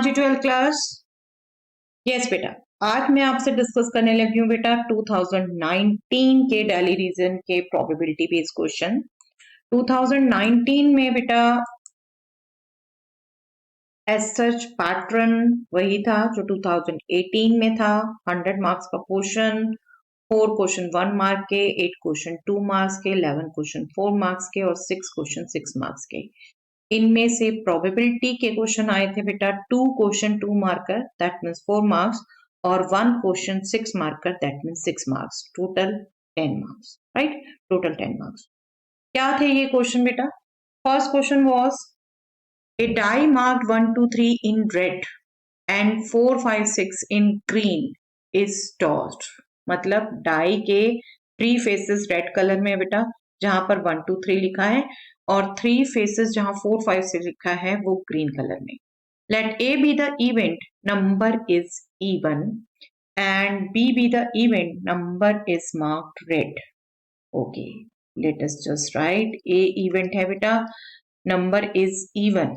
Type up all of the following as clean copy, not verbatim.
जी 12th class? Yes बेटा, आज मैं आपसे डिस्कस करने लगी हूँ बेटा 2019 के दिल्ली रीजन के प्रोबेबिलिटी बेस्ड क्वेश्चन। 2019 में बेटा एज सच पैटर्न वही था जो 2018 में था। 100 मार्क्स का क्वेश्चन, 4 क्वेश्चन 1 मार्क के, 8 क्वेश्चन 2 मार्क्स के, 11 क्वेश्चन 4 मार्क्स के और 6 क्वेश्चन 6 मार्क्स के। इनमें से प्रोबेबिलिटी के क्वेश्चन आए थे बेटा 2 question 2 marker that means 4 marks और 1 question 6 marker that means 6 marks, total 10 marks, right? Total 10 marks. क्या थे ये क्वेश्चन बेटा? First question was a die marked 1 2 3 in red and 4 5 6 in green is tossed. मतलब डाई के 3 फेसेस रेड कलर में बेटा, जहां पर 1 2 3 लिखा है, और 3 फेसेस जहां 4 5 6 लिखा है वो ग्रीन कलर में। Let A be the event number is even and B be the event number is marked red. Okay, let us just write A event है बेटा, number is even,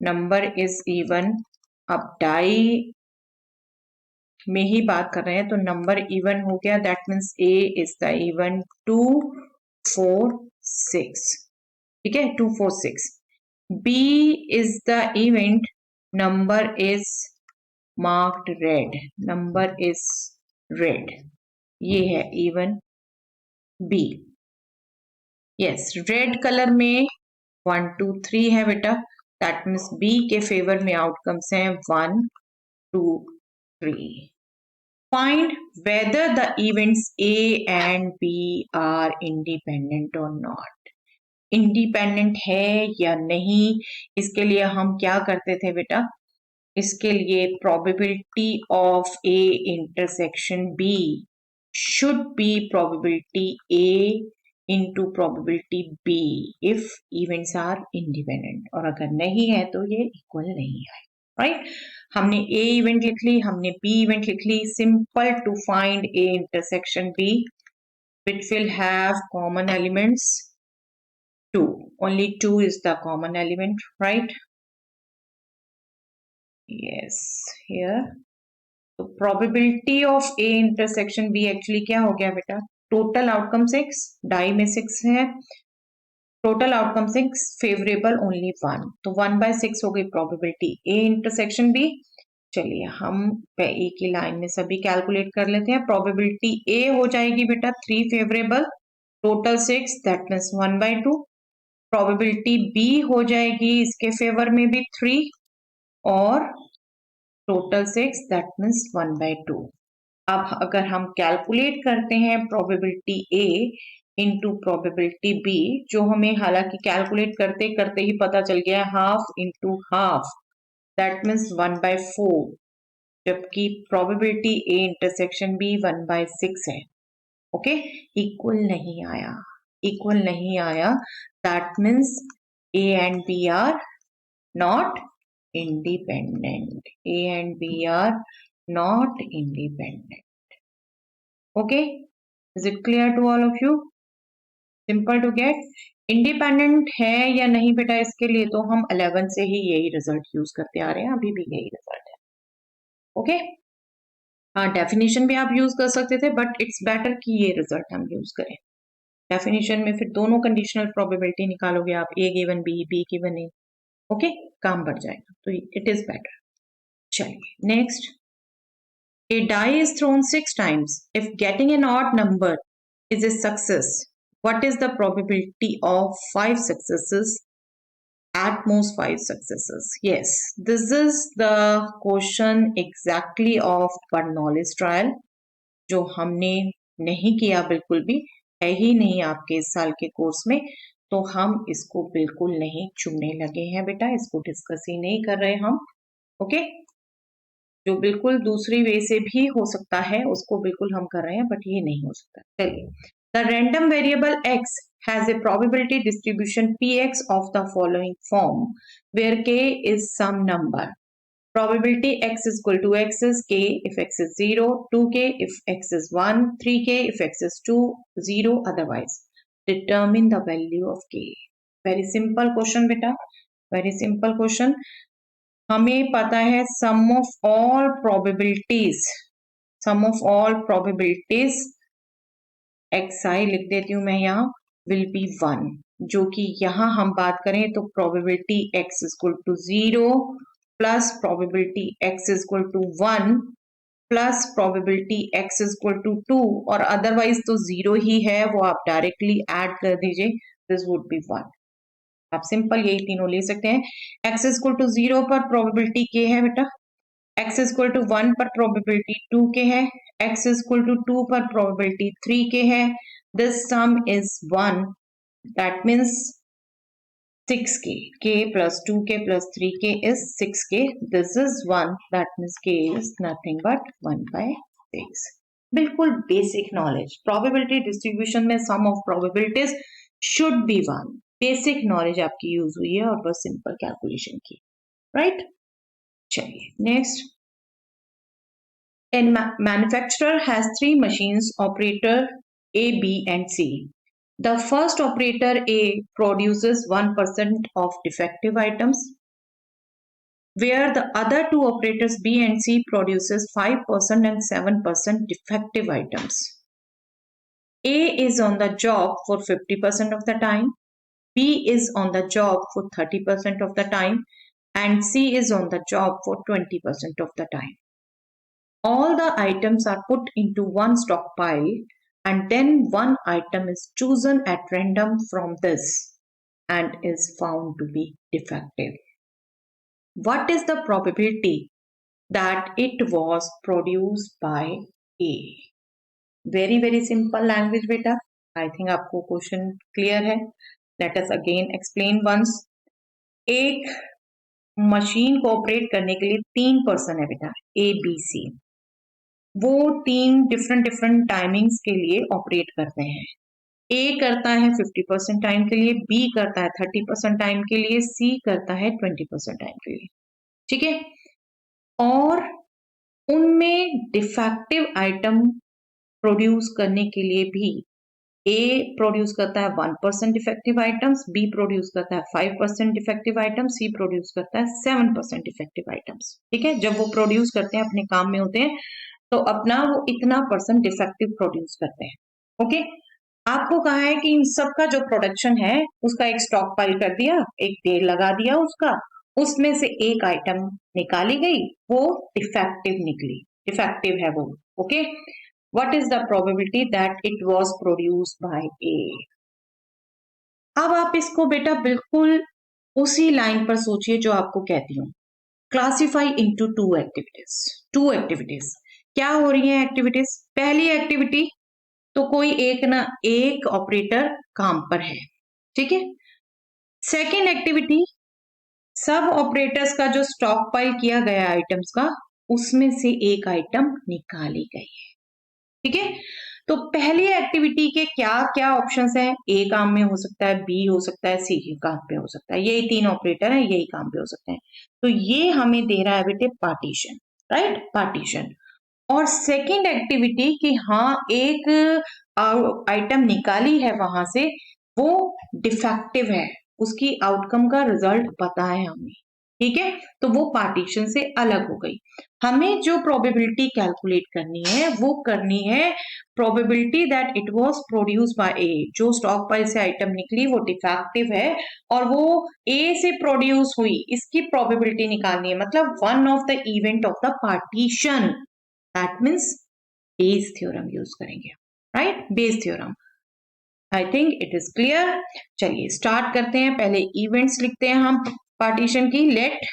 number is even। अब die में ही बात कर रहे हैं तो number even हो गया, that means A is the even 2 4 6, ठीक है, 2 4 6। B is the event, number is marked red, number is red। ये है even B। Yes, red colour में 1 2 3 है बेटा, दैट मीन्स B के फेवर में आउटकम्स हैं 1 2 3। Find whether the events A and B are independent और नॉट। इंडिपेंडेंट है या नहीं, इसके लिए हम क्या करते थे बेटा? इसके लिए probability of A intersection B should be probability A into probability B if events are independent, और अगर नहीं है तो ये इक्वल नहीं है, राइट? हमने A इवेंट लिख ली, हमने B इवेंट लिख ली। Simple to find A intersection B which will have common elements 2, only 2 is the common element, right? Yes, here तो probability of A intersection B actually क्या हो गया बेटा? टोटल आउटकम 6, डाई में 6 है, टोटल आउटकम 6, फेवरेबल ओनली 1, तो 1/6 हो गई प्रोबेबिलिटी A इंटरसेक्शन B। चलिए हम एक ही लाइन में सभी कैलकुलेट कर लेते हैं। प्रोबेबिलिटी A हो जाएगी बेटा 3 favourable, total 6 that means 1/2। Probability B हो जाएगी इसके फेवर में भी 3 और टोटल 6 दैट मीन्स 1/2। अब अगर हम कैलकुलेट करते हैं probability A into probability B, जो हमें हालांकि कैलकुलेट करते करते ही पता चल गया है, half into half that means 1/4, जबकि प्रोबेबिलिटी A इंटरसेक्शन B 1/6 है। ओके, इक्वल नहीं आया, इक्वल नहीं आया, that means A and B are not independent. A and B are not independent. Okay, is it clear to all of you? Simple to get. Independent है या नहीं बेटा, इसके लिए तो हम 11 से ही यही रिजल्ट यूज करते आ रहे हैं, अभी भी यही रिजल्ट है। ओके, हाँ, डेफिनेशन भी आप यूज कर सकते थे, बट इट्स बेटर कि ये रिजल्ट हम यूज करें। डेफिनेशन में फिर दोनों कंडीशनल प्रोबेबिलिटी निकालोगे आप, A given B, B given A, okay, काम बढ़ जाएगा, तो इट इज बेटर। चलिए next, a die is thrown 6 times. If getting an odd number is a success, what is the probability of 5 successes? At most 5 successes. Yes, this is the question exactly of Bernoulli's trial, जो हमने नहीं किया, बिल्कुल भी है ही नहीं आपके इस साल के कोर्स में, तो हम इसको बिल्कुल नहीं चुनने लगे हैं बेटा, इसको डिस्कस ही नहीं कर रहे हम। ओके, जो बिल्कुल दूसरी वे से भी हो सकता है उसको बिल्कुल हम कर रहे हैं, बट ये नहीं हो सकता। चलिए, the random variable x has a probability distribution px of the following form where k is some number. Probability x is equal to x is k if x is 0, 2k if x is 1, 3k if x is 2, 0 otherwise. Determine the value of k. Very simple question beta, very simple question. हमें पता है sum of all probabilities, sum of all probabilities xi लिख देती हूं मैं यहाँ, will be 1, जो कि यहाँ हम बात करें तो probability x equal to 0 plus probability x equal to 1 plus probability x equal to 2, और अदरवाइज तो 0 ही है, वो आप डायरेक्टली ऐड कर दीजिए, दिस वुड बी 1। आप सिंपल यही तीनों ले सकते हैं। x इक्वल टू 0 पर प्रोबेबिलिटी k है बेटा, x इक्वल टू 1 पर प्रोबेबिलिटी 2 के है, x इक्वल टू 2 पर प्रोबेबिलिटी 3 के है, this some is 1, that means 6k, k plus 2k plus 3k is 6k, this is 1, that means k is nothing but 1 by 6। बिल्कुल basic knowledge, probability distribution में sum of probabilities should be 1, basic knowledge आपकी use हुई है और बस simple calculation की, right. चलिए next, and manufacturer has 3 machines, operator A, B and C. The first operator A produces 1% of defective items, where the other two operators B and C produces 5% and 7% defective items. A is on the job for 50% of the time, B is on the job for 30% of the time, and C is on the job for 20% of the time. All the items are put into one stockpile and then one item is chosen at random from this and is found to be defective. What is the probability that it was produced by A? Very simple language beta. I think आपको question clear है. Let us again explain once. एक machine को operate करने के लिए 3 person है बेटा, A, B, C. वो 3 डिफरेंट टाइमिंग्स के लिए ऑपरेट करते हैं। A करता है 50% टाइम के लिए, B करता है 30% टाइम के लिए, C करता है 20% टाइम के लिए, ठीक है। और उनमें डिफेक्टिव आइटम प्रोड्यूस करने के लिए भी A प्रोड्यूस करता है 1% डिफेक्टिव आइटम्स, B प्रोड्यूस करता है 5% डिफेक्टिव आइटम्स, C प्रोड्यूस करता है 7% डिफेक्टिव आइटम्स, ठीक है। जब वो प्रोड्यूस करते हैं, अपने काम में होते हैं, तो अपना वो इतना % डिफेक्टिव प्रोड्यूस करते हैं, ओके। आपको कहा है कि इन सब का जो प्रोडक्शन है उसका एक स्टॉक पाइल कर दिया, एक डेट लगा दिया उसका, उसमें से एक आइटम निकाली गई, वो डिफेक्टिव निकली, डिफेक्टिव है वो, okay. What is the probability that it was produced by A? अब आप इसको बेटा बिल्कुल उसी लाइन पर सोचिए जो आपको कहती हूँ, क्लासिफाई इनटू 2 एक्टिविटीज। 2 एक्टिविटीज क्या हो रही है एक्टिविटीज? पहली एक्टिविटी तो कोई एक ना एक ऑपरेटर काम पर है, ठीक है। सेकेंड एक्टिविटी, सब ऑपरेटर्स का जो स्टॉक पाइल किया गया आइटम्स का, उसमें से एक आइटम निकाली गई है, ठीक है। तो पहली एक्टिविटी के क्या क्या ऑप्शंस हैं? ए काम में हो सकता है, बी हो सकता है, सी काम पे हो सकता है, यही 3 ऑपरेटर हैं, यही काम पे हो सकते हैं। तो ये हमें दे रहा है बेटे पार्टीशन, राइट, पार्टीशन। और सेकेंड एक्टिविटी कि हाँ एक आइटम निकाली है वहां से, वो डिफेक्टिव है, उसकी आउटकम का रिजल्ट पता है हमें, ठीक है, तो वो पार्टीशन से अलग हो गई। हमें जो प्रोबेबिलिटी कैलकुलेट करनी है वो करनी है probability that it was produce by A, जो स्टॉक पाइल से आइटम निकली वो डिफेक्टिव है और वो ए से प्रोड्यूस हुई, इसकी प्रोबेबिलिटी निकालनी है, मतलब one of the event of the partition, that means Bayes theorem use करेंगे, right, Bayes theorem. I think it is clear. चलिए स्टार्ट करते हैं, पहले इवेंट्स लिखते हैं हम पार्टीशन की। Let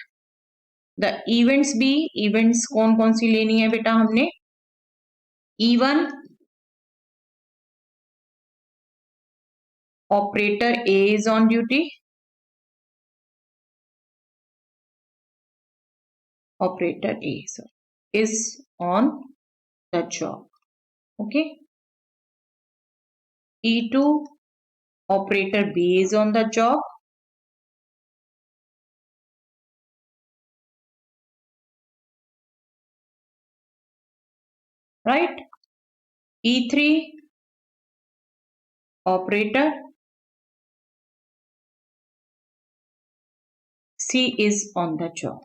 the events be, events कौन कौन सी लेनी है बेटा हमने? E1 operator A is on duty, operator A is on the job, okay. E2 operator B is on the job, right. E3 operator C is on the job,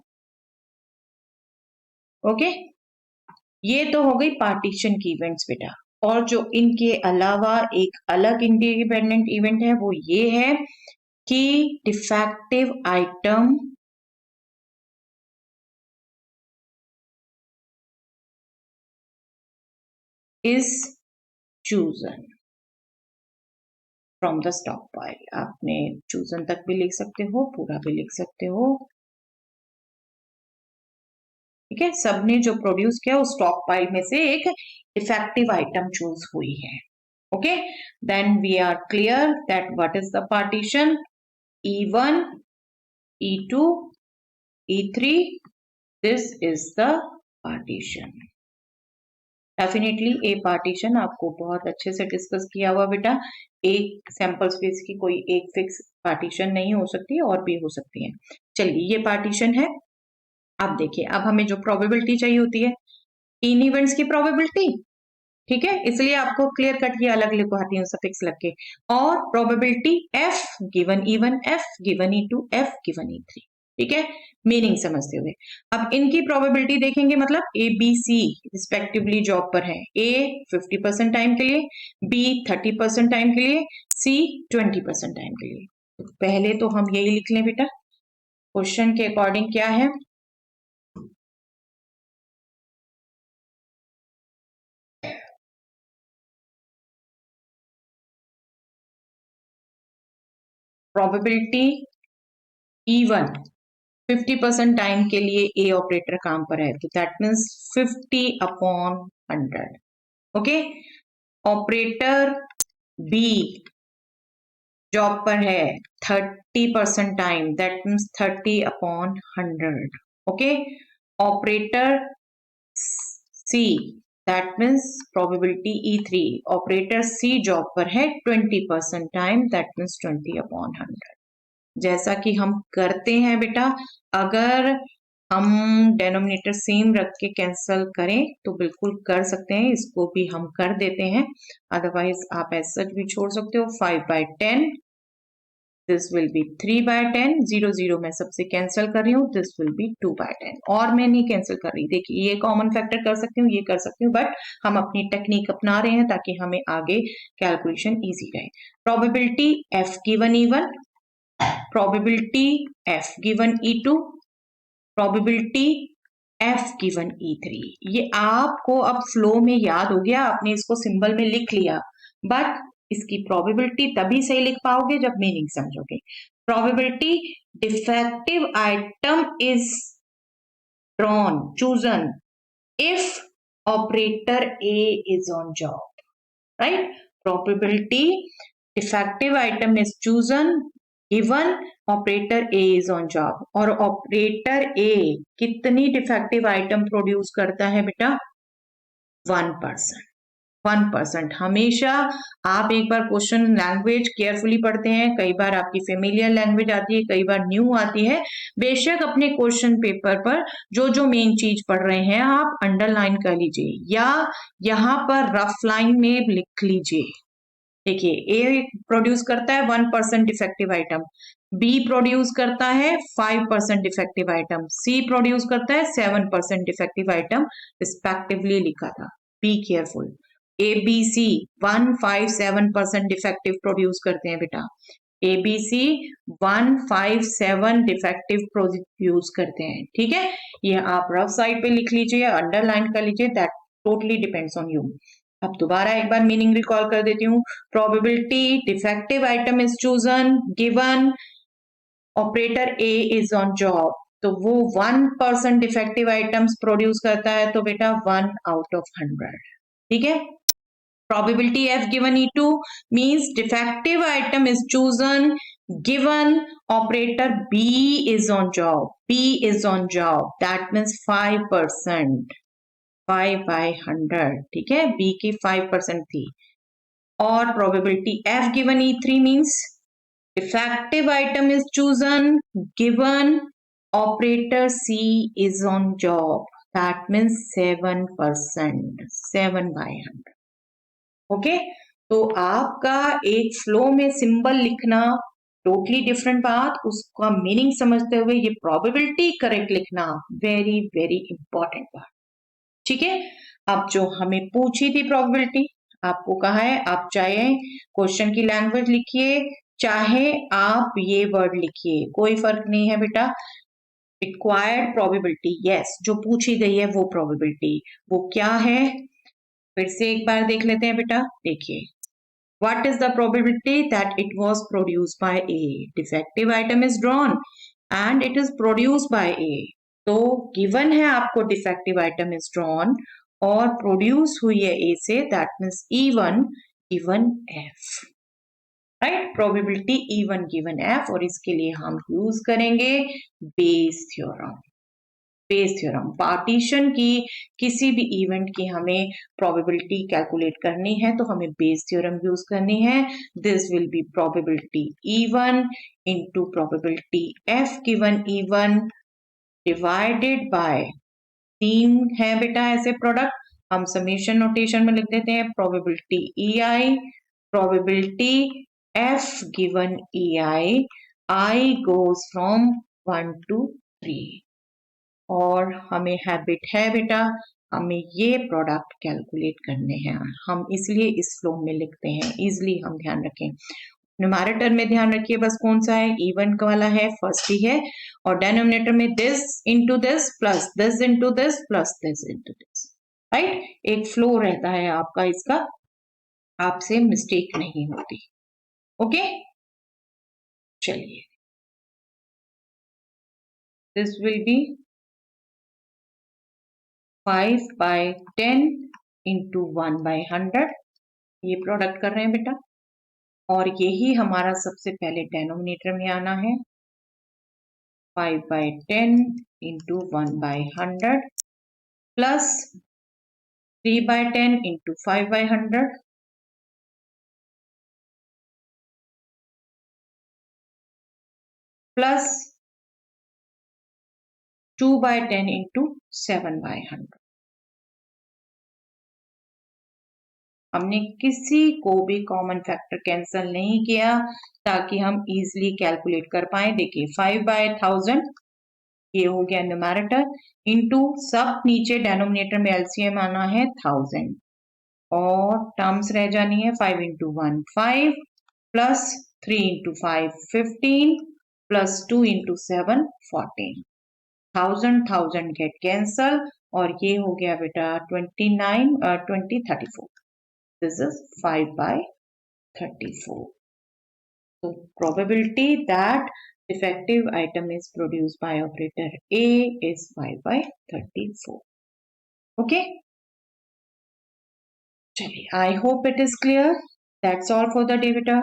okay, ये तो हो गई पार्टीशन की इवेंट्स बेटा। और जो इनके अलावा एक अलग इंडिपेंडेंट इवेंट है वो ये है कि defective item is chosen from the stock pile. आपने चूजन तक भी लिख सकते हो, पूरा भी लिख सकते हो, ठीक है। सबने जो प्रोड्यूस किया उस स्टॉक पाइल में से एक डिफेक्टिव आइटम चूज हुई है। Okay, then we are clear that what is the partition E1, E2, E3, this is the partition. Definitely a partition आपको बहुत अच्छे से डिस्कस किया हुआ बेटा। एक सैंपल स्पेस की कोई एक फिक्स पार्टीशन नहीं हो सकती, और भी हो सकती है। चलिए, ये पार्टीशन है। अब देखिए, अब हमें जो प्रोबेबिलिटी चाहिए होती है, इन इवेंट्स की प्रोबेबिलिटी, ठीक है, इसलिए आपको क्लियर कट ये अलग लिखवाती हूँ सफिक्स लग के। और probability F given E1, F given E2, F given E3, ठीक है, मीनिंग समझते हुए। अब इनकी प्रोबेबिलिटी देखेंगे, मतलब A B C respectively job पर है। ए 50% टाइम के लिए, बी 30% टाइम के लिए, सी 20% टाइम के लिए। तो पहले तो हम यही लिख लें बेटा, क्वेश्चन के अकॉर्डिंग क्या है, प्रोबेबिलिटी E1 50% टाइम के लिए ए ऑपरेटर काम पर है, तो that means 50/100। Okay, operator B job पर है 30% time, that means 30/100। Okay, operator C, that means probability E3, operator C job पर है 20% टाइम, दैट मीन्स 20/100। जैसा कि हम करते हैं बेटा, अगर हम डेनोमिनेटर सेम रख के कैंसल करें तो बिल्कुल कर सकते हैं, इसको भी हम कर देते हैं। अदरवाइज आप एज सच भी छोड़ सकते हो। 5/10, दिस विल बी 3/10, 0 0 मैं सबसे कैंसिल कर रही हूँ, दिस विल बी 2/10। और मैं नहीं कैंसिल कर रही, देखिए ये कॉमन फैक्टर कर सकती हूँ, ये कर सकती हूँ, बट हम अपनी टेक्निक अपना रहे हैं ताकि हमें आगे कैलकुलेशन इजी रहे। Probability F given E1, probability f given E2, probability f given E3। ये आपको अब फ्लो में याद हो गया, आपने इसको सिंबल में लिख लिया, बट इसकी प्रोबेबिलिटी तभी सही लिख पाओगे जब मीनिंग समझोगे। Probability defective item is drawn chosen if operator A is on job, right? Probability defective item is chosen given operator A is on job। और ऑपरेटर A कितनी डिफेक्टिव आइटम प्रोड्यूस करता है बेटा? 1%। 1%। हमेशा आप एक बार क्वेश्चन लैंग्वेज केयरफुली पढ़ते हैं, कई बार आपकी फेमिलियर लैंग्वेज आती है, कई बार न्यू आती है। बेशक अपने क्वेश्चन पेपर पर जो जो मेन चीज पढ़ रहे हैं आप अंडरलाइन कर लीजिए, या यहाँ पर रफ लाइन में लिख लीजिए। देखिए, ए प्रोड्यूस करता है 1% डिफेक्टिव आइटम, बी प्रोड्यूस करता है 5% डिफेक्टिव आइटम, सी प्रोड्यूस करता है 7% डिफेक्टिव आइटम, रिस्पेक्टिवली लिखा था। Be careful. A B C 157% defective produce करते हैं बेटा। A B C 157 defective produce करते हैं, ठीक है। ये आप रफ साइड पे लिख लीजिए, अंडरलाइन कर लीजिए, that totally depends on you. अब दोबारा एक बार मीनिंग रिकॉल कर देती हूँ। Probability defective item is chosen given operator A is on job, तो वो 1% डिफेक्टिव आइटम्स प्रोड्यूस करता है, तो बेटा 1/100, ठीक है। Probability F given E2 means defective item is chosen given operator B is on job. B is on job. That means 5%. 5/100, ठीक है। B की 5% थी। और probability F given E3 means defective item is chosen given operator C is on job. That means 7%. 7/100। Okay, तो आपका एक flow में symbol लिखना टोटली डिफरेंट बात, उसका मीनिंग समझते हुए ये प्रोबेबिलिटी करेक्ट लिखना वेरी वेरी इंपॉर्टेंट बात। ठीक है, अब जो हमें पूछी थी प्रोबेबिलिटी, आपको कहा है आप चाहे क्वेश्चन की लैंग्वेज लिखिए चाहे आप ये वर्ड लिखिए, कोई फर्क नहीं है बेटा। रिक्वायर्ड प्रोबेबिलिटी, यस, जो पूछी गई है वो प्रोबेबिलिटी, वो क्या है फिर से एक बार देख लेते हैं बेटा। देखिए, what is the probability that it was produced by A? Defective item is drawn and it is produced by A. तो given है आपको defective item is drawn और produce हुई है A से, that means E1 given F, right? Probability E1 given F, और इसके लिए हम यूज करेंगे Bayes theorem. Bayes theorem, partition की किसी भी इवेंट की हमें प्रोबेबिलिटी कैलकुलेट करनी है तो हमें बेस थ्योरम यूज करनी है। This will be probability E1 into probability F given E1 divided by 3 है बेटा ऐसे प्रोडक्ट, हम समेशन नोटेशन में लिख देते हैं probability EI, probability F given EI, I goes from 1 to 3, और हमें हैबिट है बेटा हमें ये प्रोडक्ट कैलकुलेट करने हैं, हम इसलिए इस फ्लो में लिखते हैं, इजिली हम ध्यान रखें। न्यूमैरेटर में ध्यान रखिए बस कौन सा है, इवन वाला है, फर्स्ट ही है, और डेनोमिनेटर में this into this plus this into this plus this into this, right? एक फ्लो रहता है आपका इसका, आपसे मिस्टेक नहीं होती। ओके, चलिए, this will be 5 by 10 into 1 by 100, ये प्रोडक्ट कर रहे हैं बेटा, और यही हमारा सबसे पहले डेनोमिनेटर में आना है, 5 by 10 into 1 by 100 plus 3 by 10 into 5 by 100 plus 2 by 10 into 7 by 100। हमने किसी को भी कॉमन फैक्टर कैंसिल नहीं किया ताकि हम इजीली कैलकुलेट कर पाए। देखिए 5 by 1000 ये हो गया न्यूमैरेटर, इनटू सब नीचे डेनोमिनेटर में एलसीएम आना है 1000, और टर्म्स रह जानी है 5 into 1 5 plus 3 into 5 15 plus 2 into 7 14, 1000 get cancel, और ये हो गया बेटा 20 34, this is 5 by 34. So probability that defective item is produced by operator A is 5 by 34. Okay, I hope it is clear. That's all for the day beta.